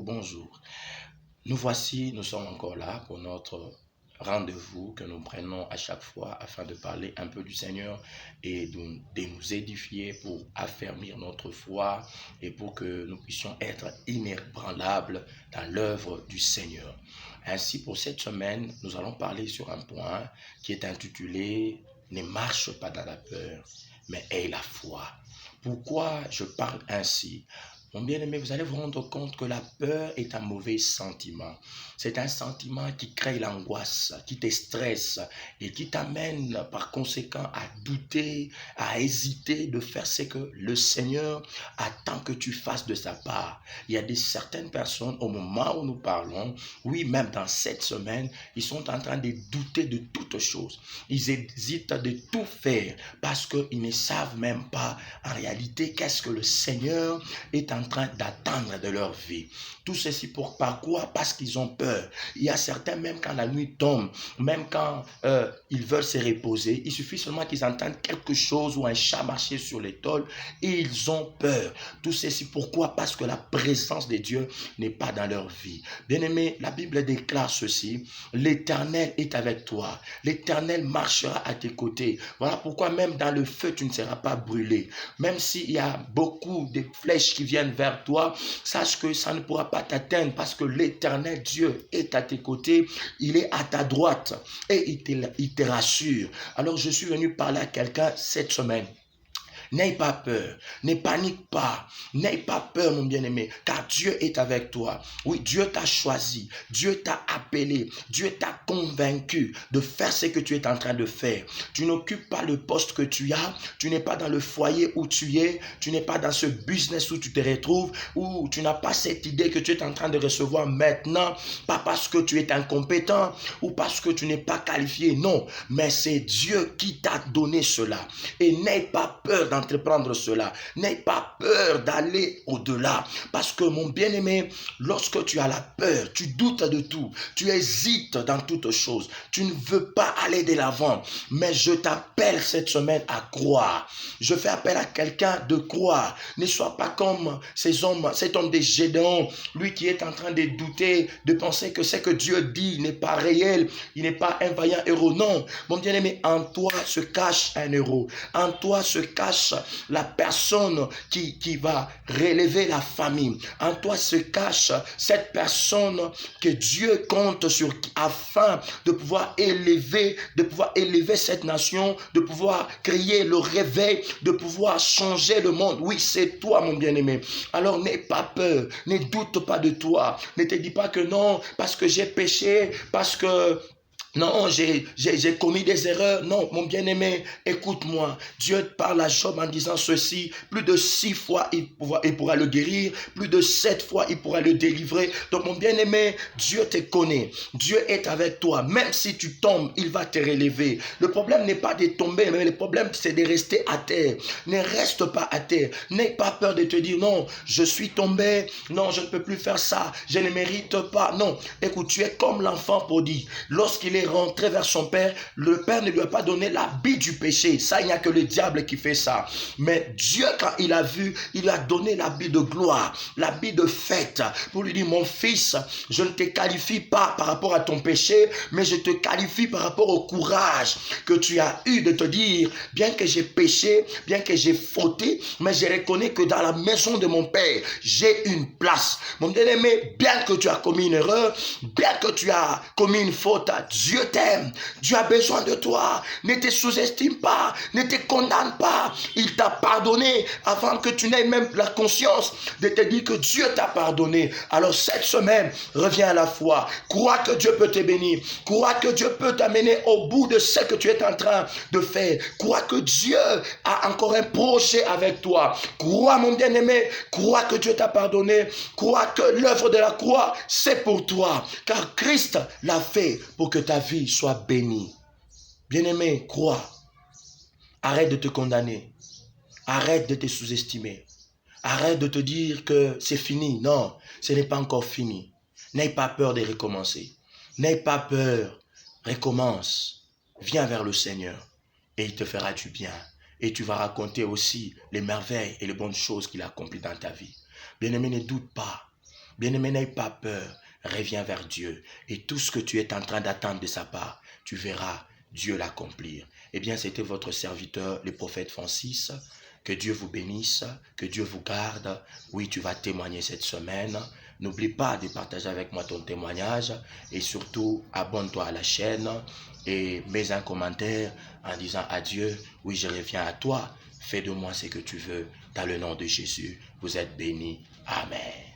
bonjour. Nous sommes encore là pour notre rendez-vous que nous prenons à chaque fois afin de parler un peu du Seigneur et de nous édifier pour affermir notre foi et pour que nous puissions être inébranlables dans l'œuvre du Seigneur. Ainsi, pour cette semaine, nous allons parler sur un point qui est intitulé « Ne marche pas dans la peur, mais aie la foi ». Pourquoi je parle ainsi? Mon bien-aimé, vous allez vous rendre compte que la peur est un mauvais sentiment. C'est un sentiment qui crée l'angoisse, qui te stresse et qui t'amène par conséquent à douter, à hésiter de faire ce que le Seigneur attend que tu fasses de sa part. Il y a certaines personnes, au moment où nous parlons, oui, même dans cette semaine, ils sont en train de douter de toutes choses. Ils hésitent de tout faire parce qu'ils ne savent même pas en réalité qu'est-ce que le Seigneur est en train d'attendre de leur vie. Tout ceci par quoi? Parce qu'ils ont peur. Il y a certains, même quand la nuit tombe, même quand ils veulent se reposer, il suffit seulement qu'ils entendent quelque chose ou un chat marcher sur les tôles et ils ont peur. Tout ceci pourquoi? Parce que la présence de Dieu n'est pas dans leur vie. Bien-aimé, la Bible déclare ceci: l'Éternel est avec toi. L'Éternel marchera à tes côtés. Voilà pourquoi même dans le feu, tu ne seras pas brûlé. Même s'il y a beaucoup de flèches qui viennent vers toi, sache que ça ne pourra pas t'atteindre parce que l'Éternel Dieu est à tes côtés, il est à ta droite et il te rassure. Alors je suis venu parler à quelqu'un cette semaine. N'aie pas peur, ne panique pas, n'aie pas peur mon bien-aimé, car Dieu est avec toi. Oui, Dieu t'a choisi, Dieu t'a appelé, Dieu t'a convaincu de faire ce que tu es en train de faire. Tu n'occupes pas le poste que tu as, tu n'es pas dans le foyer où tu es, tu n'es pas dans ce business où tu te retrouves, où tu n'as pas cette idée que tu es en train de recevoir maintenant, pas parce que tu es incompétent ou parce que tu n'es pas qualifié, non, mais c'est Dieu qui t'a donné cela. Et n'aie pas peur d'entreprendre cela. N'aie pas peur d'aller au-delà. Parce que mon bien-aimé, lorsque tu as la peur, tu doutes de tout. Tu hésites dans toutes choses. Tu ne veux pas aller de l'avant. Mais je t'appelle cette semaine à croire. Je fais appel à quelqu'un de croire. Ne sois pas comme cet homme de Gédéon, lui qui est en train de douter, de penser que ce que Dieu dit n'est pas réel. Il n'est pas un vaillant héros. Non, mon bien-aimé, en toi se cache un héros. En toi se cache la personne qui va relever la famille. En toi se cache cette personne que Dieu compte sur afin de pouvoir élever cette nation, de pouvoir créer le réveil, de pouvoir changer le monde. Oui, c'est toi mon bien-aimé. Alors n'aie pas peur, ne doute pas de toi. Ne te dis pas que non, parce que j'ai péché, parce que non, j'ai commis des erreurs. Non, mon bien-aimé, écoute-moi. Dieu parle à Job en disant ceci. Plus de 6 fois, il pourra le guérir. Plus de 7 fois, il pourra le délivrer. Donc, mon bien-aimé, Dieu te connaît. Dieu est avec toi. Même si tu tombes, il va te relever. Le problème n'est pas de tomber, mais le problème, c'est de rester à terre. Ne reste pas à terre. N'aie pas peur de te dire, non, je suis tombé. Non, je ne peux plus faire ça. Je ne mérite pas. Non, écoute, tu es comme l'enfant prodigue. Lorsqu'il est rentré vers son père, le père ne lui a pas donné l'habit du péché. Ça, il n'y a que le diable qui fait ça. Mais Dieu, quand il a vu, il a donné l'habit de gloire, l'habit de fête, pour lui dire, mon fils, je ne te qualifie pas par rapport à ton péché, mais je te qualifie par rapport au courage que tu as eu de te dire, bien que j'ai péché, bien que j'ai fauté, mais je reconnais que dans la maison de mon père, j'ai une place. Mon bien-aimé, bien que tu as commis une erreur, bien que tu as commis une faute, Dieu t'aime, Dieu a besoin de toi. Ne te sous-estime pas, ne te condamne pas. Il t'a pardonné avant que tu n'aies même la conscience de te dire que Dieu t'a pardonné. Alors cette semaine, reviens à la foi. Crois que Dieu peut te bénir. Crois que Dieu peut t'amener au bout de ce que tu es en train de faire. Crois que Dieu a encore un projet avec toi. Crois mon bien-aimé, crois que Dieu t'a pardonné. Crois que l'œuvre de la croix, c'est pour toi. Car Christ l'a fait pour que ta vie soit bénie. Bien-aimé, crois. Arrête de te condamner. Arrête de te sous-estimer. Arrête de te dire que c'est fini. Non, ce n'est pas encore fini. N'aie pas peur de recommencer. N'aie pas peur. Recommence. Viens vers le Seigneur et il te fera du bien. Et tu vas raconter aussi les merveilles et les bonnes choses qu'il a accomplies dans ta vie. Bien-aimé, ne doute pas. Bien-aimé, n'aie pas peur. Reviens vers Dieu. Et tout ce que tu es en train d'attendre de sa part, tu verras Dieu l'accomplir. Eh bien, c'était votre serviteur, le prophète Francis. Que Dieu vous bénisse, que Dieu vous garde. Oui, tu vas témoigner cette semaine. N'oublie pas de partager avec moi ton témoignage et surtout abonne-toi à la chaîne et mets un commentaire en disant à Dieu, oui, je reviens à toi. Fais de moi ce que tu veux. Dans le nom de Jésus, vous êtes bénis. Amen.